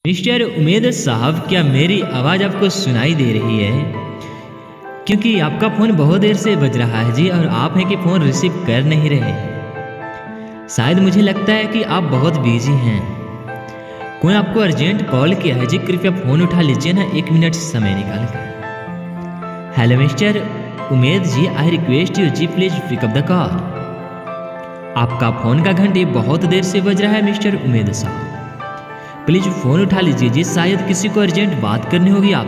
Mister Umed साहब, क्या मेरी आवाज़ आपको सुनाई दे रही है? क्योंकि आपका फ़ोन बहुत देर से बज रहा है जी, और आप हैं कि फ़ोन रिसीव कर नहीं रहे। शायद मुझे लगता है कि आप बहुत बिज़ी हैं। कोई आपको अर्जेंट कॉल किया है जी, कृपया फ़ोन उठा लीजिए ना, 1 मिनट समय निकाल कर। Hello mister Umed ji, I request you ji please pick up the call. आपका फ़ोन का घंटी बहुत देर से बज रहा है मिस्टर उमेद साहब। प्लीज़ फ़ोन उठा लीजिए जी, शायद किसी को अर्जेंट बात करनी होगी आपसे।